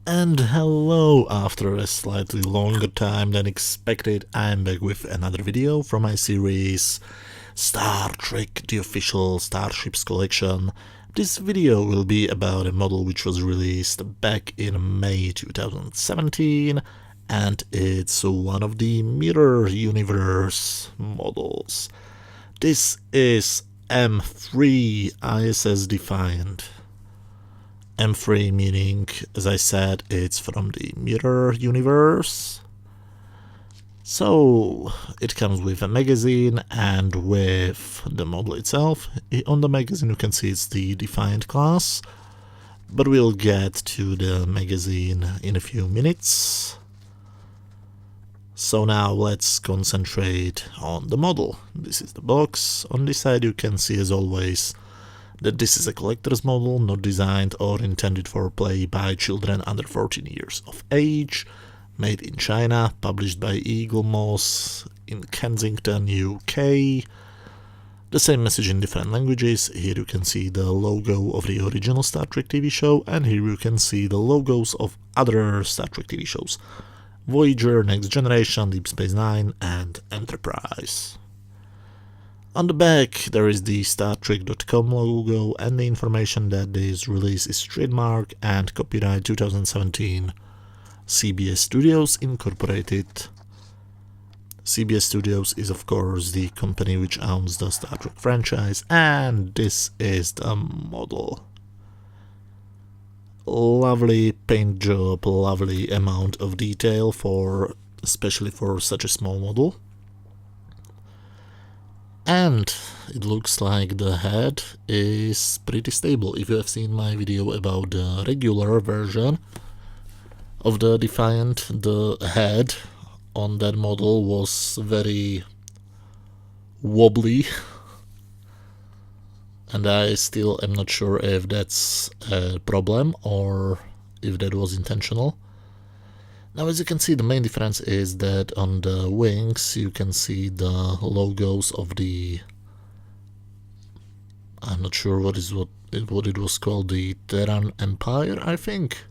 And hello, after a slightly longer time than expected, I'm back with another video from my series Star Trek, the official Starships Collection. This video will be about a model which was released back in May 2017, and it's one of the Mirror Universe models. This is M3 I.S.S. Defiant. M3 meaning, as I said, it's from the Mirror Universe. So it comes with a magazine and with the model itself. On the magazine you can see it's the Defiant class, but we'll get to the magazine in a few minutes. So now let's concentrate on the model. This is the box. On this side you can see, as always, that this is a collector's model, not designed or intended for play by children under 14 years of age, made in China, published by Eaglemoss in Kensington, UK. The same message in different languages. Here you can see the logo of the original Star Trek TV show, and here you can see the logos of other Star Trek TV shows: Voyager, Next Generation, Deep Space Nine, and Enterprise. On the back there is the StarTrek.com logo and the information that this release is trademark and copyright 2017 CBS Studios Incorporated. CBS Studios is of course the company which owns the Star Trek franchise, and this is the model. Lovely paint job, lovely amount of detail especially for such a small model. And it looks like the head is pretty stable. If you have seen my video about the regular version of the Defiant, the head on that model was very wobbly, and I still am not sure if that's a problem or if that was intentional. Now, as you can see, the main difference is that on the wings you can see the logos of the, I'm not sure what it was called, the Terran Empire, I think.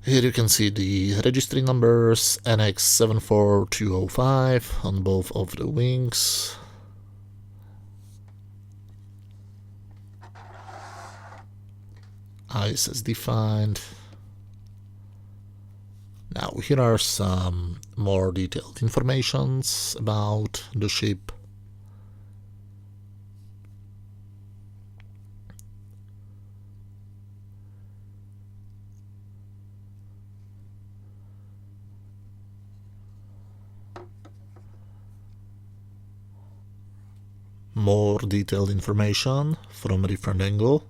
Here you can see the registry numbers NX74205 on both of the wings. I.S.S. defined. Now here are some more detailed informations about the ship. More detailed information from a different angle.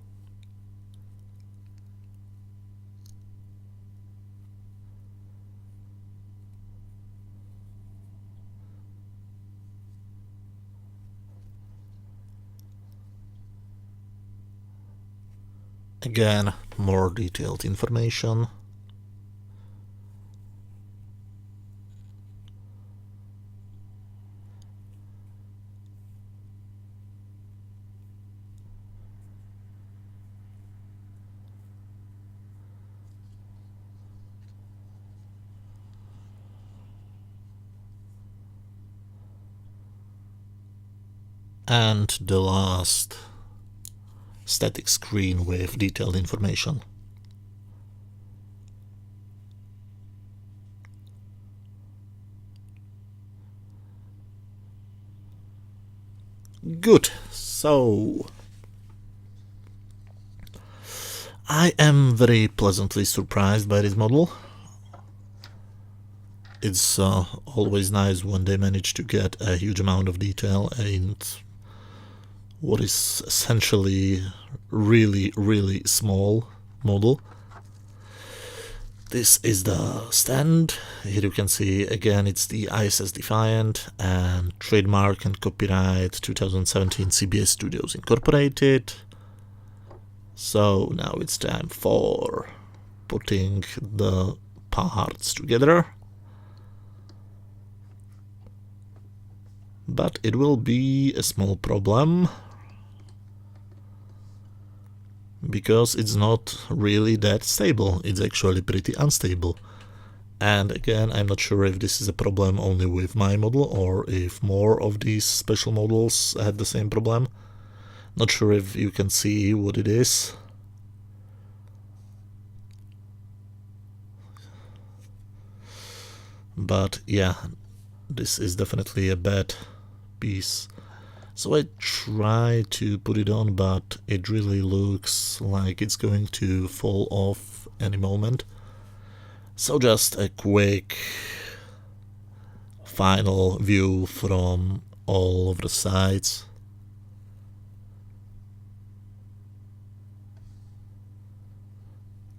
Again, more detailed information. And the last static screen with detailed information. Good, so I am very pleasantly surprised by this model. It's always nice when they manage to get a huge amount of detail and what is essentially really small model. This is the stand. Here you can see again it's the I.S.S. Defiant and trademark and copyright 2017 CBS Studios Incorporated. So now it's time for putting the parts together. But it will be a small problem. because it's not really that stable. It's actually pretty unstable. And again, I'm not sure if this is a problem only with my model or if more of these special models had the same problem. Not sure if you can see what it is. But yeah, this is definitely a bad piece. So I try to put it on, but it really looks like it's going to fall off any moment. So just a quick final view from all of the sides.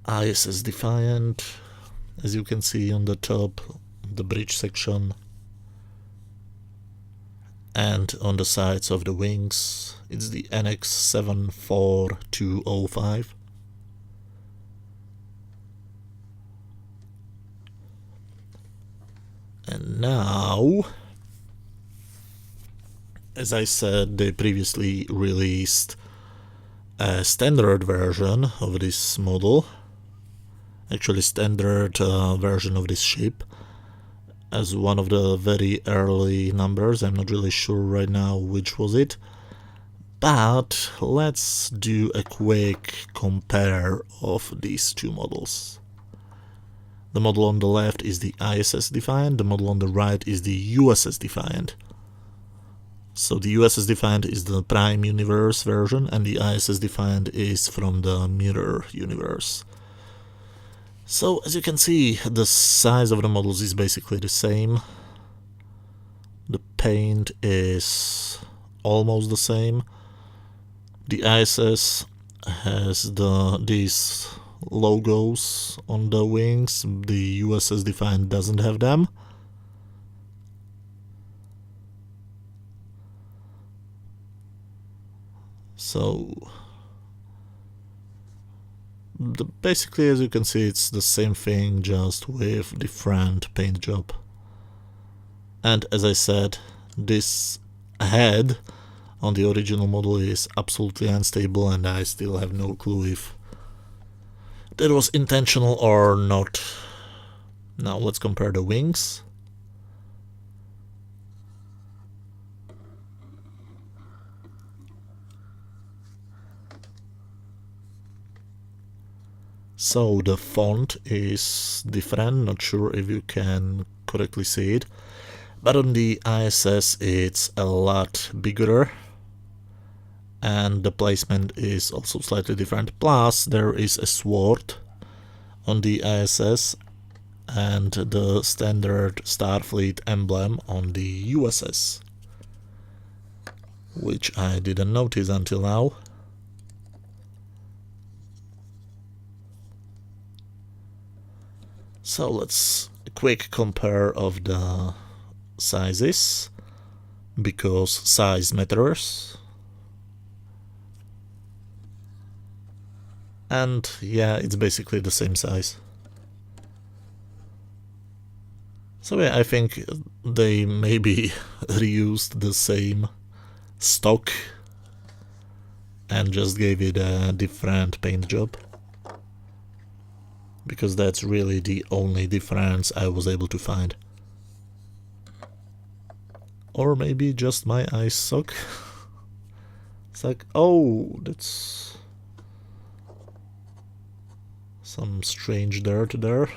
I.S.S. Defiant, as you can see on the top, the bridge section, and on the sides of the wings, it's the NX74205. And now, as I said, they previously released a standard version of this model, actually standard version of this ship, as one of the very early numbers. I'm not really sure right now which was it, but let's do a quick compare of these two models. The model on the left is the I.S.S. Defiant, the model on the right is the U.S.S. Defiant. So the U.S.S. Defiant is the Prime Universe version, and the I.S.S. Defiant is from the Mirror Universe. So as you can see, the size of the models is basically the same. The paint is almost the same. The I.S.S. has these logos on the wings. The U.S.S. Defiant doesn't have them. So basically, as you can see, it's the same thing, just with different paint job. And as I said, this head on the original model is absolutely unstable, and I still have no clue if that was intentional or not. Now let's compare the wings. So the font is different, not sure if you can correctly see it, but on the I.S.S. it's a lot bigger, and the placement is also slightly different. Plus there is a sword on the I.S.S. and the standard Starfleet emblem on the U.S.S., which I didn't notice until now. So let's a quick compare of the sizes, because size matters. And yeah, it's basically the same size. So yeah, I think they maybe reused the same stock and just gave it a different paint job, because that's really the only difference I was able to find. Or maybe just my eyes suck. It's like, oh, that's some strange dirt there.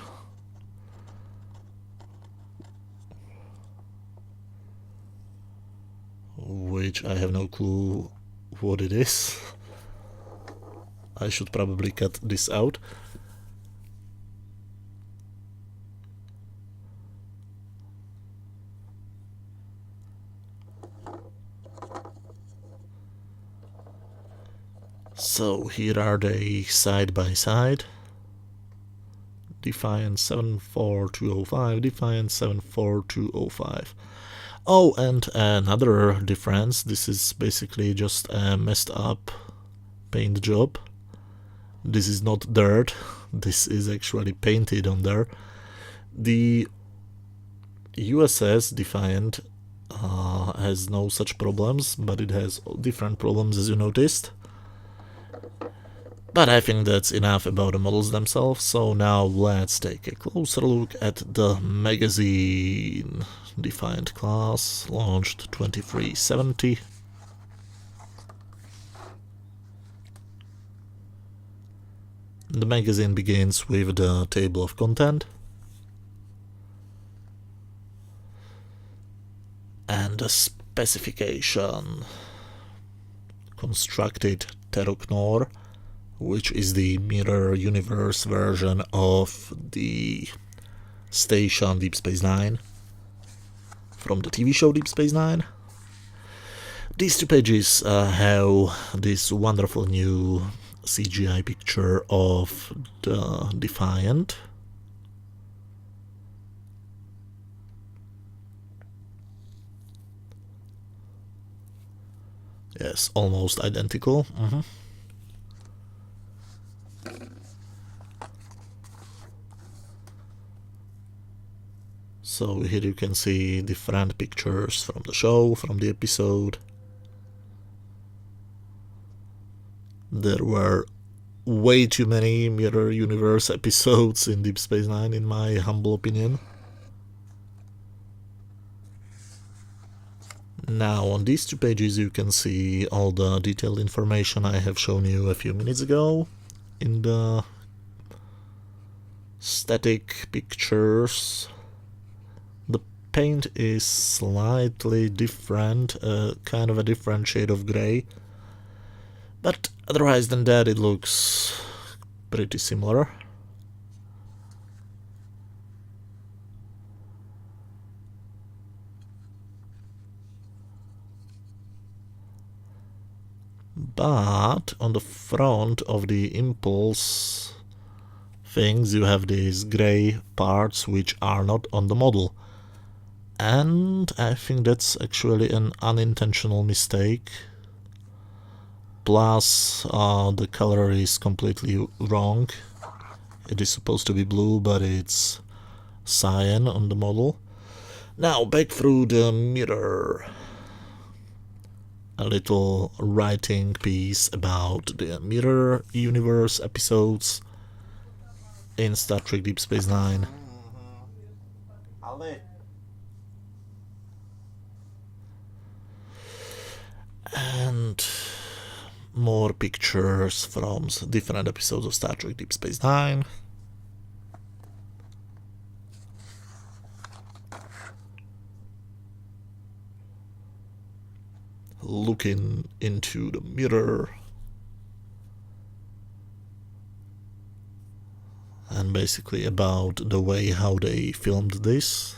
Which I have no clue what it is. I should probably cut this out. So here are they side by side. Defiant 74205, Defiant 74205. Oh, and another difference, this is basically just a messed up paint job. This is not dirt, this is actually painted on there. The U.S.S. Defiant has no such problems, but it has different problems, as you noticed. But I think that's enough about the models themselves, so now let's take a closer look at the magazine. Defiant class, launched 2370. The magazine begins with the table of content and the specification. Constructed Teroknor, which is the mirror universe version of the station Deep Space Nine from the TV show Deep Space Nine. These two pages have this wonderful new CGI picture of the Defiant. Yes, almost identical. So here you can see different pictures from the show, from the episode. There were way too many Mirror Universe episodes in Deep Space Nine, in my humble opinion. Now on these two pages you can see all the detailed information I have shown you a few minutes ago in the static pictures. The paint is slightly different, kind of a different shade of grey, but otherwise than that it looks pretty similar. But on the front of the impulse things you have these grey parts which are not on the model, and I think that's actually an unintentional mistake. Plus the color is completely wrong. It is supposed to be blue, but it's cyan on the model. Now back through the mirror. A little writing piece about the Mirror Universe episodes in Star Trek Deep Space Nine. And more pictures from different episodes of Star Trek Deep Space Nine. Looking into the mirror. And basically about the way how they filmed this.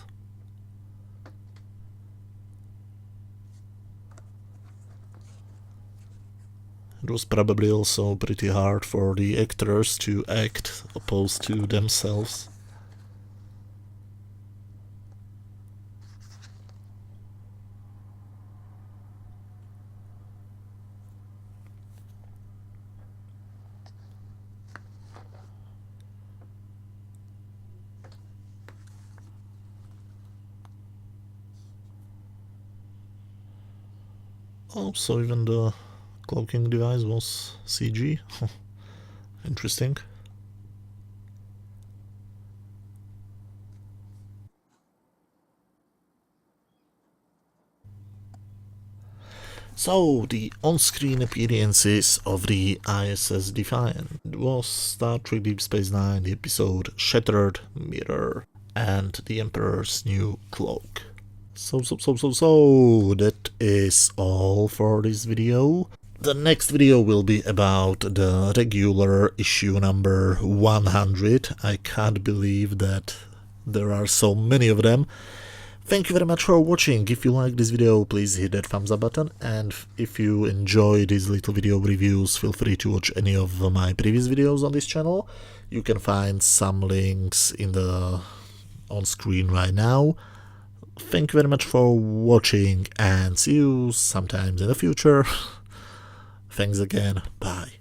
It was probably also pretty hard for the actors to act opposed to themselves. Oh, so even the cloaking device was CG. Interesting. So, the on-screen appearances of the I.S.S. Defiant was Star Trek Deep Space Nine, the episode Shattered Mirror, and the Emperor's New Cloak. So, that is all for this video. The next video will be about the regular issue number 100. I can't believe that there are so many of them. Thank you very much for watching. If you like this video, please hit that thumbs up button, and if you enjoy these little video reviews, feel free to watch any of my previous videos on this channel. You can find some links on screen right now. Thank you very much for watching, and see you sometimes in the future. Thanks again. Bye.